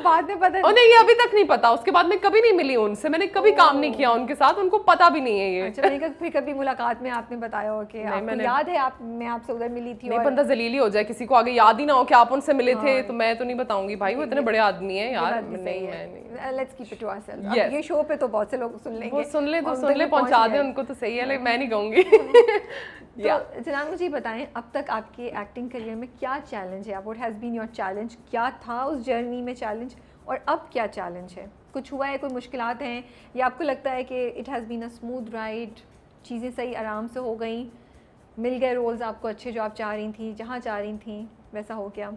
बाद में पता और नहीं, ये अभी तक नहीं पता, उसके बाद मैं कभी नहीं मिली उनसे, मैंने कभी काम नहीं किया उनके साथ, उनको पता भी नहीं है ये। अच्छा, मैंने कहा फिर कभी मुलाकात में आपने बताया हो कि आपको याद है मैं आपसे उधर मिली थी? नहीं, बंदा जलीली हो जाए, किसी को आगे याद ही ना हो कि आप उनसे मिले थे, तो मैं तो नहीं बताऊंगी भाई, वो इतने बड़े आदमी है यार। नहीं, मैं नहीं, let's keep it to ourselves. अब ये शो पे तो बहुत से लोग सुन लेंगे, वो सुन ले तो सुन ले, पहुंचा दे उनको तो सही है, लेकिन मैं नहीं कहूंगी। तो जनाब मुझे बताएं, अब तक आपके एक्टिंग करियर में क्या चैलेंज है? What has been your challenge? क्या था उस जर्नी में चैलेंज, और अब क्या चैलेंज है? कुछ हुआ है, कोई मुश्किलात हैं, या आपको लगता है कि it has been a smooth ride, चीज़ें सही आराम से हो गई, मिल गए रोल्स आपको अच्छे जो आप चाह रही थी, जहाँ चाह रही थी, वैसा हो गया?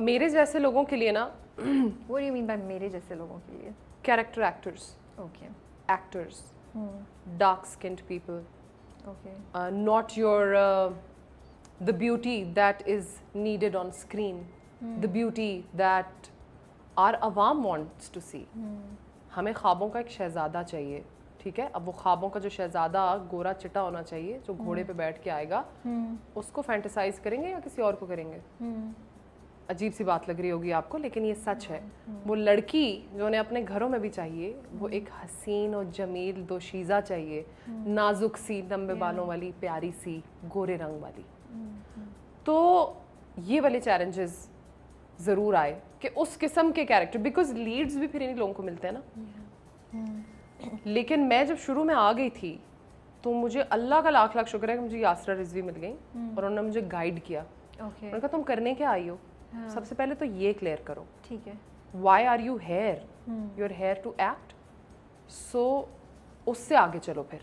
मेरे जैसे लोगों के लिए ना, What do you mean by मेरे जैसे लोगों के लिए? Character actors, okay, actors, dark skinned people, okay, not your the beauty that is needed on screen, the beauty that our Awam wants to see. हमें ख्वाबों का एक शहज़ादा चाहिए, ठीक है? अब वो ख्वाबों का जो शहज़ादा गोरा चिटा होना चाहिए, जो घोड़े पे बैठ के आएगा, उसको फैंटेसाइज करेंगे या किसी और को करेंगे? अजीब सी बात लग रही होगी आपको, लेकिन ये सच है। वो लड़की जो उन्हें अपने घरों में भी चाहिए, वो एक हसीन और जमील दोशीज़ा चाहिए, नाजुक सी, लंबे बालों वाली, प्यारी सी, गोरे रंग वाली। तो ये वाले चैलेंजेस ज़रूर आए कि उस किस्म के कैरेक्टर, बिकॉज लीड्स भी फिर इन्हीं लोगों को मिलते हैं ना। लेकिन मैं जब शुरू में आ गई थी, तो मुझे अल्लाह का लाख लाख शुक्र है कि मुझे यासरा रिजवी मिल गई और उन्होंने मुझे गाइड किया। उन्होंने कहा तुम करने क्या आई हो? सबसे पहले तो ये क्लियर करो, ठीक है, why are you here? You are here to act, so उससे आगे चलो फिर।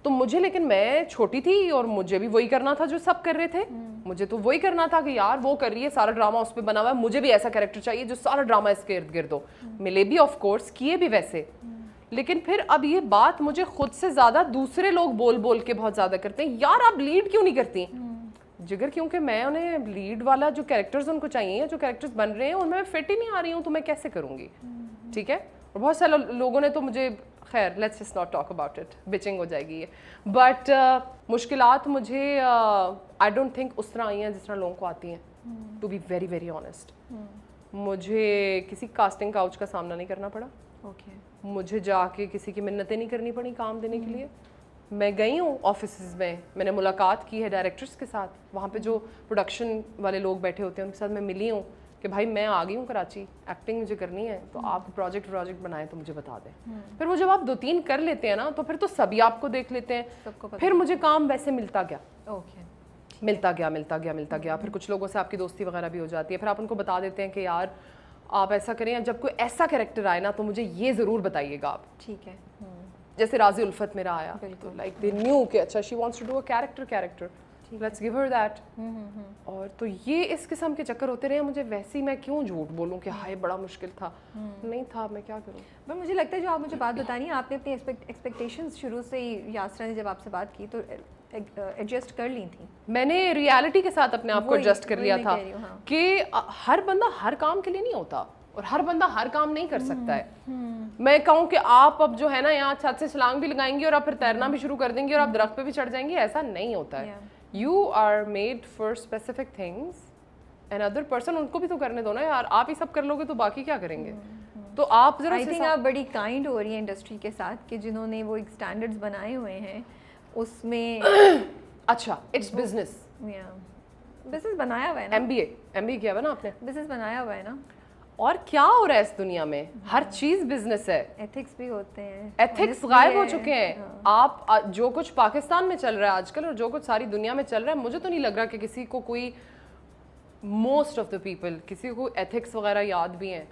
तो मुझे, लेकिन मैं छोटी थी और मुझे भी वही करना था जो सब कर रहे थे। मुझे तो वही करना था कि यार वो कर रही है, सारा ड्रामा उस पर बना हुआ है, मुझे भी ऐसा कैरेक्टर चाहिए जो सारा ड्रामा इसके इर्द गिर्द हो। मिले भी ऑफ कोर्स, किए भी वैसे, लेकिन फिर अब ये बात मुझे खुद से ज्यादा दूसरे लोग बोल बोल के बहुत ज्यादा करते हैं, यार आप लीड क्यों नहीं करती? जिगर, क्योंकि मैं उन्हें लीड वाला जो कैरेक्टर्स उनको चाहिए, जो कैरेक्टर्स बन रहे हैं उनमें मैं फिट ही नहीं आ रही हूँ, तो मैं कैसे करूँगी? ठीक है। और बहुत सारे लोगों ने तो मुझे, खैर let's just not talk about it, bitching हो जाएगी ये, बट मुश्किलात मुझे आई डोंट थिंक उस तरह आई हैं जिस तरह लोगों को आती हैं, to be very very honest. मुझे किसी कास्टिंग काउच का सामना नहीं करना पड़ा, मुझे जाके किसी की मिन्नतें नहीं करनी पड़ी काम देने के लिए। मैं गई हूँ ऑफिस में, मैंने मुलाकात की है डायरेक्टर्स के साथ, वहाँ पे जो प्रोडक्शन वाले लोग बैठे होते हैं उनके साथ मैं मिली हूँ कि भाई मैं आ गई हूँ कराची, एक्टिंग मुझे करनी है, तो आप प्रोजेक्ट बनाए तो मुझे बता दें। फिर वो जब आप 2-3 कर लेते हैं ना, तो फिर तो सभी आपको देख लेते हैं, फिर मुझे काम वैसे मिलता गया, मिलता गया। फिर कुछ लोगों से आपकी दोस्ती वगैरह भी हो जाती है, फिर आप उनको बता देते हैं कि यार आप ऐसा करें, जब कोई ऐसा कैरेक्टर आए ना तो मुझे ये ज़रूर बताइएगा आप, ठीक है? जैसे राजी उल्फत मेरा आया, तो लाइक दे न्यू कि अच्छा she wants to do a character, let's give her that. और तो ये इस किस्म के चक्कर होते रहे, मुझे वैसे ही मैं क्यों झूठ बोलूं कि हाय बड़ा मुश्किल था, नहीं था, मैं क्या करूं। पर मुझे लगता है जो आप मुझे बात बतानी है, आपने अपनी एक्सपेक्टेशंस शुरू से ही, यासरा ने जब आपसे बात की तो एडजस्ट कर ली थी। मैंने रियलिटी के साथ अपने आप को एडजस्ट कर लिया था कि हर बंदा हर काम के लिए नहीं होता और हर बंदा हर काम नहीं कर सकता है। मैं कहूँ कि आप अब जो है ना यहाँ छत से छलांग भी लगाएंगी और आप फिर तैरना भी शुरू कर देंगी और आप दरख्त पे भी चढ़ जाएंगी, ऐसा नहीं होता है। You are made for specific things and other person, उनको भी तो करने दो ना यार, आप ही सब कर लोगे तो बाकी क्या करेंगे? तो आप जरा, आई थिंक आप बड़ी काइंड हो रही हैं इंडस्ट्री के साथ कि जिन्होंने वो एक स्टैंडर्ड्स बनाए हुए हैं उसमें अच्छा इट्स बिजनेस, बिजनेस बनाया हुआ है ना, एमबीए किया हुआ ना आपने, बिजनेस बनाया हुआ है ना। और क्या हो रहा है इस दुनिया में, हर चीज बिजनेस है, एथिक्स भी होते हैं, एथिक्स गायब हो चुके हैं। आप जो कुछ पाकिस्तान में चल रहा है आजकल और जो कुछ सारी दुनिया में चल रहा है, मुझे तो नहीं लग रहा कि किसी को कोई, मोस्ट ऑफ द पीपल, किसी को एथिक्स वगैरह याद भी हैं,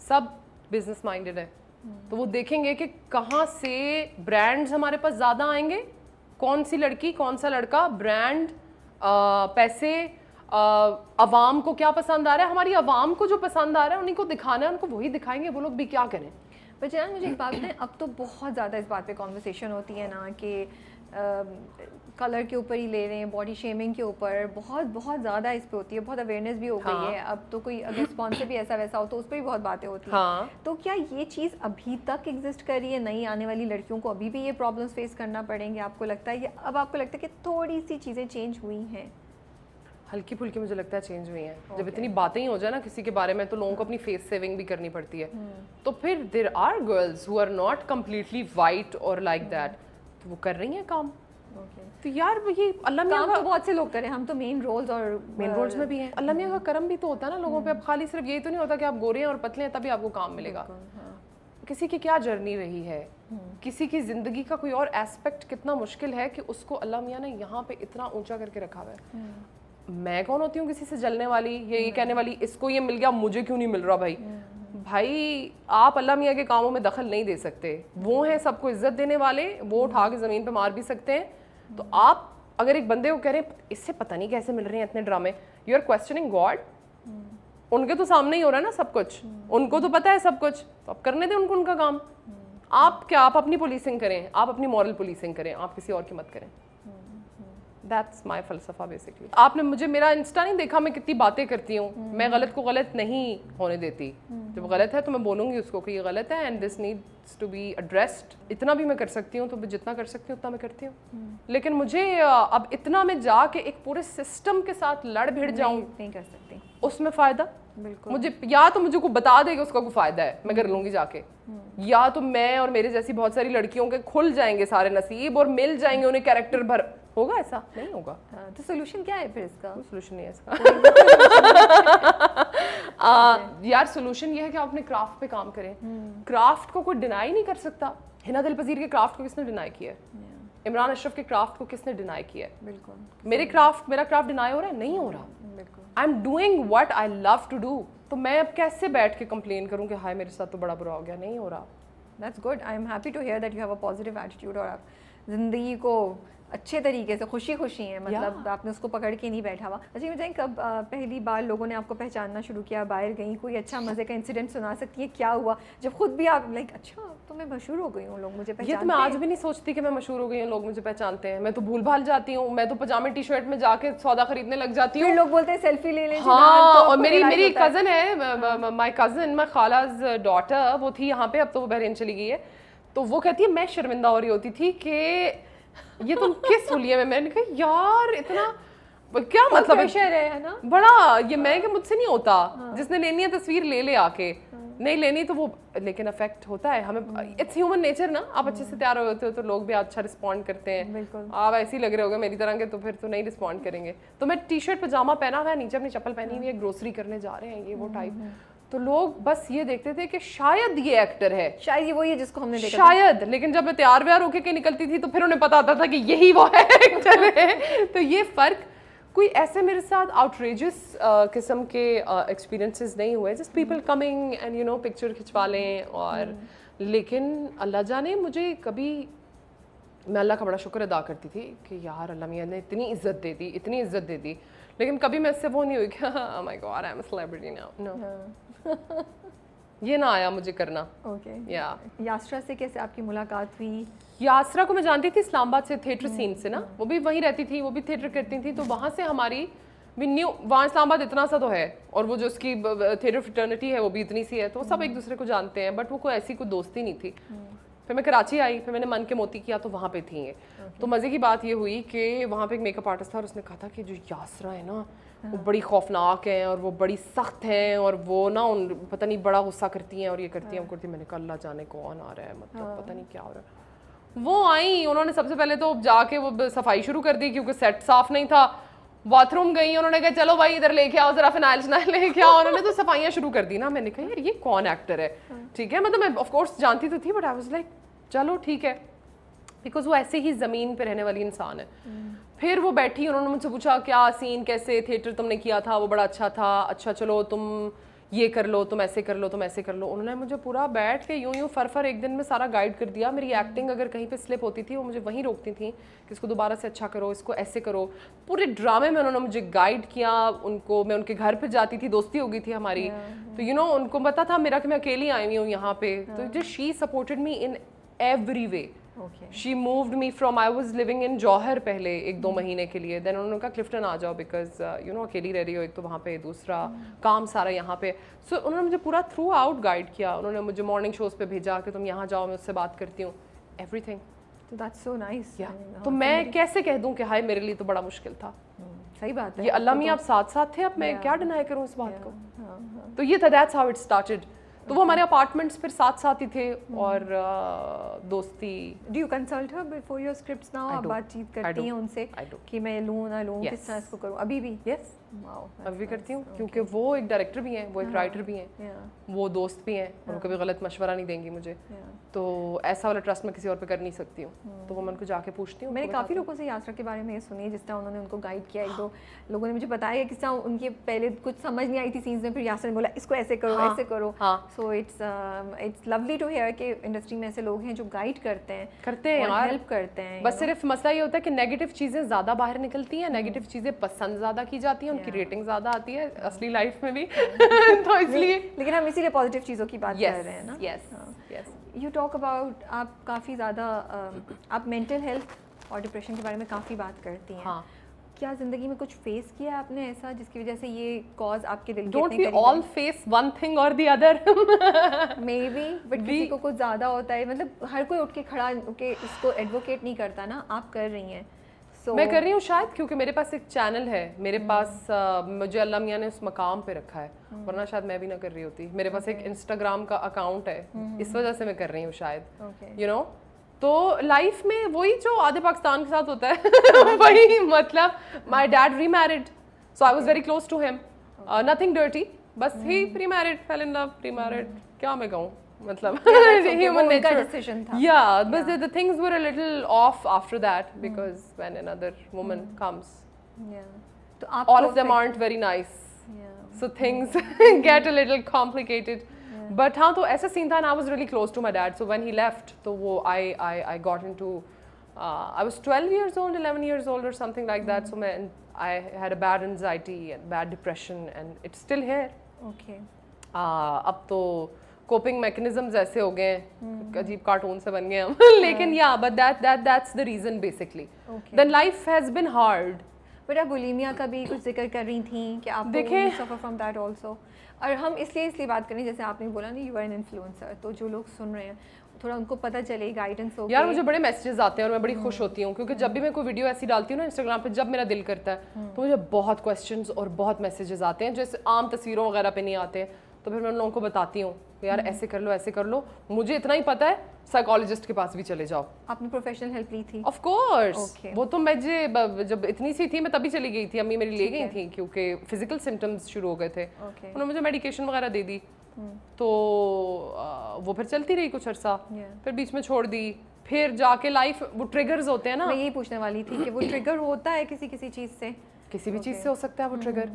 सब बिजनेस माइंडेड है। तो वो देखेंगे कि कहाँ से ब्रांड्स हमारे पास ज़्यादा आएंगे, कौन सी लड़की कौन सा लड़का, ब्रांड, पैसे, अवाम को क्या पसंद आ रहा है, हमारी अवाम को जो पसंद आ रहा है उन्हीं को दिखाना है, उनको वही दिखाएंगे, वो लोग भी क्या करें। बट यार मुझे एक बात बताएं, अब तो बहुत ज़्यादा इस बात पे कॉन्वर्सेशन होती है ना कि कलर के ऊपर ही ले रहे हैं, बॉडी शेमिंग के ऊपर बहुत ज़्यादा इस पे होती है, बहुत अवेयरनेस भी हो गई है। अब तो कोई अगर स्पॉन्सर भी ऐसा वैसा हो तो उस पर भी बहुत बातें होती हैं। तो क्या ये चीज़ अभी तक एग्जिस्ट कर रही है? नई आने वाली लड़कियों को अभी भी ये प्रॉब्लम्स फेस करना पड़ेंगे आपको लगता है, या अब आपको लगता है कि थोड़ी सी चीज़ें चेंज हुई हैं? हल्की फुल्की मुझे लगता है चेंज हुई हैं। जब इतनी बातें ही हो जाए ना किसी के बारे में तो लोगों को अपनी फेस सेविंग भी करनी पड़ती है। तो फिर there are girls who are not completely white और लाइक दैट, तो वो कर रही हैं काम। तो यार ये अल्लाह मियां काम तो बहुत से लोग करें, हम तो मेन रोल्स और मेन रोल्स में भी हैं। अल्लाह मियां का करम भी तो होता है ना लोगों पे। अब खाली सिर्फ यही तो नहीं होता कि आप गोरे हैं और पतले हैं तभी आपको काम मिलेगा। किसी की क्या जर्नी रही है, किसी की जिंदगी का कोई और एस्पेक्ट कितना मुश्किल है कि उसको अल्लाह मियां ने यहाँ पे इतना ऊंचा करके रखा हुआ है। मैं कौन होती हूँ किसी से जलने वाली या ये कहने वाली इसको ये मिल गया मुझे क्यों नहीं मिल रहा। भाई आप अल्लाह मियां के कामों में दखल नहीं दे सकते। वो हैं सबको इज्जत देने वाले, वो उठा के ज़मीन पे मार भी सकते हैं। तो आप अगर एक बंदे को कह रहे हैं इससे पता नहीं कैसे मिल रहे हैं इतने ड्रामे, यू आर क्वेश्चनिंग गॉड। उनके तो सामने ही हो रहा है ना सब कुछ, उनको तो पता है सब कुछ, तो आप करने दें उनको उनका काम। आप क्या, आप अपनी पुलिसिंग करें, आप अपनी मॉरल पुलिसिंग करें, आप किसी और की मत करें। दैट्स माई फलसफा बेसिकली। आपने मुझे मेरा इंस्टा नहीं देखा, मैं कितनी बातें करती हूँ। मैं गलत को गलत नहीं होने देती। जब गलत है तो मैं बोलूँगी उसको कि ये गलत है and this needs to be addressed. इतना भी मैं कर सकती हूँ तो जितना कर सकती हूँ उतना मैं करती हूँ। लेकिन मुझे अब इतना मैं जाके एक पूरे सिस्टम के साथ लड़ भिड़ जाऊँ नहीं कर सकती, उसमें फ़ायदा बिल्कुल। मुझे या तो मुझे को बता देगा उसका कोई फ़ायदा है, मैं कर लूँगी जाके, या तो मैं और मेरे जैसी बहुत सारी लड़कियों के खुल जाएंगे सारे नसीब और मिल जाएंगे उन्हें कैरेक्टर भर। होगा ऐसा? नहीं होगा। तो सोल्यूशन क्या है फिर इसका? कोई सोल्यूशन नहीं है इसका। यार सोल्यूशन ये है कि आप अपने क्राफ्ट पे काम करें। क्राफ्ट को कोई डिनाई नहीं कर सकता। हिना दिल पजीर के क्राफ्ट को किसने डिनाई किया है? इमरान अशरफ के क्राफ्ट को किसने डिनाई किया है? बिल्कुल। मेरा क्राफ्ट डिनाई हो रहा है? नहीं हो रहा। I am doing what I love to do. तो मैं अब कैसे बैठ के कंप्लेन करूं कि हाय मेरे साथ तो बड़ा बुरा हो गया? नहीं हो रहा। That's good. I am happy to hear that you have a positive attitude और आप ज़िंदगी को अच्छे तरीके से खुशी हैं, मतलब आपने उसको पकड़ के नहीं बैठा हुआ। अच्छा, मुझे कब पहली बार लोगों ने आपको पहचानना शुरू किया, बाहर गई, कोई अच्छा मज़े का इंसिडेंट सुना सकती है? क्या हुआ जब खुद भी आप लाइक अच्छा तो मैं मशहूर हो गई हूँ, लोग मुझे पहचानते हैं? ये तो मैं आज भी नहीं सोचती कि मैं मशहूर हो गई हूँ, लोग मुझे पहचानते हैं। मैं तो भूल भाल जाती हूँ। मैं तो पजामे टी शर्ट में जाके सौदा खरीदने लग जाती हूँ। लोग बोलते हैं सेल्फी ले लें। हाँ, और मेरी कज़न है, माई कज़न, माई खालाज डॉटर, वो थी यहाँ पे, अब तो वो बहरीन चली गई है। तो वो कहती है मैं शर्मिंदा हो रही होती थी कि ये तुम किस हुलिये में। मैंने कहा यार इतना क्या मतलब है ना बड़ा, ये मैं कि मुझसे नहीं होता। जिसने लेनी है तस्वीर ले ले आके, नहीं लेनी तो वो, लेकिन अफेक्ट होता है हमें। इट्स ह्यूमन नेचर ना। आप अच्छे से तैयार होते हो तो लोग भी अच्छा रिस्पॉन्ड करते हैं। आप ऐसे ही लग रहे होगे मेरी तरह के तो फिर तो नहीं रिस्पॉन्ड करेंगे। तो मैं टी शर्ट पजामा पहना हुआ है, नीचे अपनी चप्पल पहनी हुई है, ग्रोसरी करने जा रहे हैं, ये वो टाइप। तो लोग बस ये देखते थे कि शायद ये एक्टर है, शायद ये वही है जिसको हमने देखा शायद। लेकिन जब मैं तैयार व्यार होके के निकलती थी तो फिर उन्हें पता आता था कि यही वो एक्टर है। तो ये फ़र्क, कोई ऐसे मेरे साथ आउटरेजियस किस्म के एक्सपीरियंसेस नहीं हुए। Just people coming and you know picture खिंचवा लें। और लेकिन अल्लाह जाने मुझे कभी, मैं अल्लाह का बड़ा शुक्र अदा करती थी कि यार अल्लाह मियां ने इतनी इज्जत दे दी, इतनी इज्जत दे दी। लेकिन कभी मैं इससे वो नहीं हुई कि oh my god I am a celebrity now. No, ये ना आया मुझे करना। ओके। या यास्रा से कैसे आपकी मुलाकात हुई? यास्रा को मैं जानती थी इस्लामाबाद से, थिएटर सीन से ना। वो भी वहीं रहती थी, वो भी थिएटर करती थी। तो वहाँ से हमारी वी न्यू, वहाँ इस्लामाबाद इतना सा तो है और वो जो उसकी थिएटर फ्रेटर्निटी है वो भी इतनी सी है, तो सब एक दूसरे को जानते हैं। बट वो कोई ऐसी कोई दोस्ती नहीं थी। फिर मैं कराची आई, फिर मैंने मन के मोती किया तो वहाँ पे थी ये। तो मज़े की बात ये हुई कि वहाँ पे एक मेकअप आर्टिस्ट था और उसने कहा था कि जो यास्रा है ना वो बड़ी खौफनाक हैं और वो बड़ी सख्त हैं और वो ना उन पता नहीं बड़ा गुस्सा करती हैं और ये करती हैं वो करती हैं। मैंने कहा अल्लाह जाने कौन आ रहा है, मतलब पता नहीं क्या हो रहा है। वो आई, उन्होंने सबसे पहले तो जाके वो सफाई शुरू कर दी क्योंकि सेट साफ नहीं था। बाथरूम गई, उन्होंने कहा चलो भाई इधर लेके आओ जरा फिनाइल शनाइल लेके आओ। उन्होंने तो सफाइयाँ शुरू कर दी ना। मैंने कहा यार ये कौन एक्टर है? ठीक है, मतलब मैं ऑफकोर्स जानती तो थी बट आई वाज लाइक चलो ठीक है, बिकॉज वो ऐसे ही ज़मीन पे रहने वाली इंसान है। फिर वो बैठी, उन्होंने मुझसे पूछा क्या सीन, कैसे थिएटर तुमने किया था, वो बड़ा अच्छा था, अच्छा चलो तुम ये कर लो, तुम ऐसे कर लो, तुम ऐसे कर लो। उन्होंने मुझे पूरा बैठ के यूं फर एक दिन में सारा गाइड कर दिया। मेरी एक्टिंग अगर कहीं पे स्लिप होती थी वो मुझे वहीं रोकती थी कि इसको दोबारा से अच्छा करो, इसको ऐसे करो। पूरे ड्रामे में उन्होंने मुझे गाइड किया। उनको, मैं उनके घर पे जाती थी, दोस्ती हो गई थी हमारी। तो यू नो उनको पता था मेरा कि मैं अकेली आई हुई हूँ यहाँ पे। तो just she supported me in every way. She moved me from, I was living in Johar पहले 1-2 महीने के लिए। देन उन्होंने कहा क्लिफ्टन आ जाओ बिकॉज यू नो अकेली रह रही हो, एक तो वहाँ पे, दूसरा काम सारा यहाँ पे। सो उन्होंने मुझे पूरा थ्रू आउट गाइड किया। उन्होंने मुझे मॉर्निंग शोज पे भेजा कि तुम यहाँ जाओ, मैं उससे बात करती हूँ, एवरीथिंग। तो दैट्स सो नाइस। तो मैं कैसे कह दूँ कि हाय मेरे लिए तो बड़ा मुश्किल था। सही बात है। ये अल्लाह मियाँ आप साथ साथ थे, अब मैं क्या डिनाई करूँ इस बात को। तो ये था, दैट्स हाउ इट स्टार्टेड। तो वो हमारे अपार्टमेंट्स फिर साथ साथ ही थे और दोस्ती। Do you consult her before your scripts now? आप बातचीत करती हैं उनसे कि मैं लूँ ना लूँ, किस तरह इसको करूँ? अभी भी? यस, अभी भी करती हूँ, क्योंकि वो एक डायरेक्टर भी हैं, वो एक राइटर भी हैं, वो दोस्त भी हैं, और वो कभी गलत मशवरा नहीं देंगी मुझे। तो ऐसा वाला ट्रस्ट मैं किसी और पे कर नहीं सकती हूँ, तो वो मैं उनको जाके पूछती हूँ। मैंने काफ़ी लोगों से यात्रा के बारे में सुनी, जिस तरह उन्होंने उनको गाइड किया। एक दो लोगों ने मुझे बताया किस तरह उनके पहले कुछ समझ नहीं आई थी सीन्स में, फिर यासर ने बोला इसको ऐसे करो, ऐसे करो। So it's lovely to hear कि इंडस्ट्री में ऐसे लोग हैं जो गाइड करते हैं और हेल्प करते हैं। बस सिर्फ मसला ये होता है कि नेगेटिव चीज़ें ज़्यादा बाहर निकलती हैं, नेगेटिव चीज़ें पसंद ज़्यादा की जाती हैं, उनकी रेटिंग ज़्यादा आती है असली लाइफ में भी। तो इसलिए लेकिन हम इसीलिए पॉजिटिव चीज़ों की बात कर रहे हैं ना। यस, यू टॉक अबाउट, आप काफ़ी ज़्यादा आप मेंटल हेल्थ और डिप्रेशन के बारे में काफ़ी बात करती हैं। हाँ। क्या ज़िंदगी में कुछ फेस किया है आपने ऐसा जिसकी वजह से ये कॉज आपके दिल के don't we all face one thing और the other? Maybe, but किसी को कुछ ज़्यादा होता है। मतलब हर कोई उठ के खड़ा होके इसको एडवोकेट नहीं करता ना, आप कर रही हैं। मैं कर रही हूँ शायद क्योंकि मेरे पास एक चैनल है, मेरे पास मुझे अल्लाह मियाँ ने उस मकाम पे रखा है, वरना शायद मैं भी ना कर रही होती। मेरे पास एक इंस्टाग्राम का अकाउंट है, इस वजह से मैं कर रही हूँ शायद, यू नो। तो लाइफ में वही जो आधे पाकिस्तान के साथ होता है वही, मतलब my dad remarried, so I was very close to him, nothing dirty, बस ही remarried, fell in love, remarried, क्या मैं कहूँ, मतलब human nature decision था। Yeah, but the things were a little off after that because when another woman comes, तो आप all of them aren't very nice, so things get a little complicated. But हाँ, तो ऐसा scene था, and I was really close to my dad, so when he left, तो वो I got into I was 12 years old, 11 years old or something like that, so I had a bad anxiety and bad depression, and it's still here. Okay. अब तो coping mechanisms ऐसे हो गए हैं, अजीब cartoon से बन गए हम, लेकिन या but that's the reason basically. Then life has been hard. But आप बुलिमिया का भी कुछ जिक्र कर रही थी कि आप देखिए सफर फ्रॉम दैट आल्सो, और हम इसलिए बात करें, जैसे आपने बोला ना यू आर एन इन्फ्लुएंसर, तो जो लोग सुन रहे हैं थोड़ा उनको पता चले, गाइडेंस हो। यार मुझे बड़े मैसेजेस आते हैं और मैं बड़ी खुश होती हूँ, क्योंकि जब भी मैं कोई वीडियो ऐसी डालती हूँ ना इंस्टाग्राम पे, जब मेरा दिल करता है तो मुझे बहुत क्वेश्चंस और बहुत मैसेजेस आते हैं, जैसे आम तस्वीरों वगैरह पे नहीं आते हैं। तो फिर मैं उन लोगों को बताती हूँ यार ऐसे कर लो, ऐसे कर लो, मुझे इतना ही पता है, साइकोलॉजिस्ट के पास भी चले जाओ। आपने प्रोफेशनल हेल्प ली थी? ऑफ कोर्स, वो तो मैं जब इतनी सी थी मैं तभी चली गई थी, अम्मी मेरी ले गई थी क्योंकि फिजिकल सिम्टम्स शुरू हो गए थे। उन्होंने मुझे मेडिकेशन वगैरह दे दी, तो वो फिर चलती रही कुछ अर्सा, फिर बीच में छोड़ दी, फिर जाके लाइफ, वो ट्रिगर्स होते हैं ना। मैं यही पूछने वाली थी कि वो ट्रिगर होता है किसी चीज़ से, किसी भी चीज़ से हो सकता है वो ट्रिगर।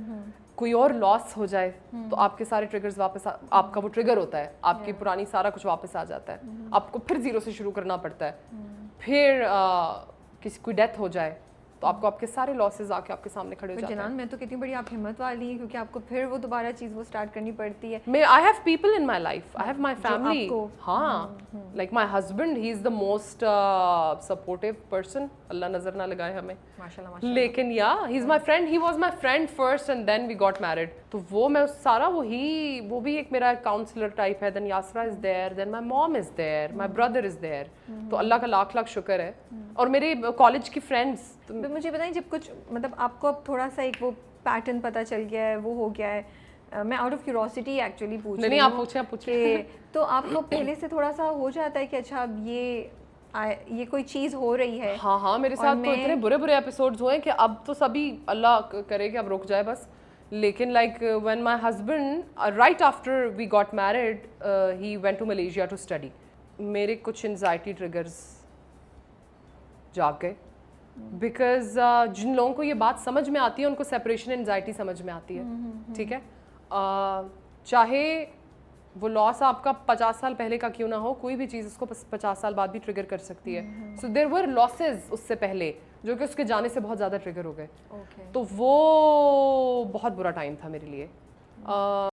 कोई और लॉस हो जाए तो आपके सारे ट्रिगर्स वापस आपका वो ट्रिगर होता है, आपकी पुरानी सारा कुछ वापस आ जाता है, आपको फिर जीरो से शुरू करना पड़ता है। फिर किसी कोई डेथ हो जाए तो आपको आपके सारे लॉसेस आके आपके सामने खड़े हो जाते हैं। जनान, मैं तो कितनी बड़ी आप हिम्मत वाली हैं, क्योंकि आपको फिर वो दोबारा चीज़ वो स्टार्ट करनी पड़ती है। मैं I have people in my life, I have my family. हाँ, like my husband, he is the most supportive person, अल्लाह नजर ना लगाए हमें माशाल्लाह। लेकिन या he is my friend, he was my friend first and then we got married. तो वो मैं सारा वो भी एक मेरा काउंसलर टाइप है। Then Yasra is there, then my mom is there, my brother is there. तो अल्लाह का लाख लाख शुक्र है। और मेरे कॉलेज की फ्रेंड्स, तो मुझे बताएं, जब कुछ मतलब आपको अब थोड़ा सा एक वो पैटर्न पता चल गया है, वो हो गया है, मैं आउट ऑफ क्यूरोसिटी एक्चुअली पूछ रही हूँ। नहीं, आप पूछिए। तो आपको पहले से थोड़ा सा हो जाता है कि अच्छा अब ये कोई चीज़ हो रही है? हाँ, मेरे साथ तो इतने बुरे एपिसोड्स हुए हैं कि अब तो सभी अल्लाह करे कि अब रुक जाए बस। लेकिन like when my husband right after we got married, he went to Malaysia to study, मेरे कुछ एंजाइटी ट्रिगर्स जाग गए। बिकॉज जिन लोगों को ये बात समझ में आती है उनको सेपरेशन एंजाइटी समझ में आती है, ठीक है। चाहे वो लॉस आपका 50 साल पहले का क्यों ना हो, कोई भी चीज़ उसको 50 साल बाद भी ट्रिगर कर सकती है। सो देयर वर लॉसेस उससे पहले जो कि उसके जाने से बहुत ज़्यादा ट्रिगर हो गए। तो वो बहुत बुरा टाइम था मेरे लिए।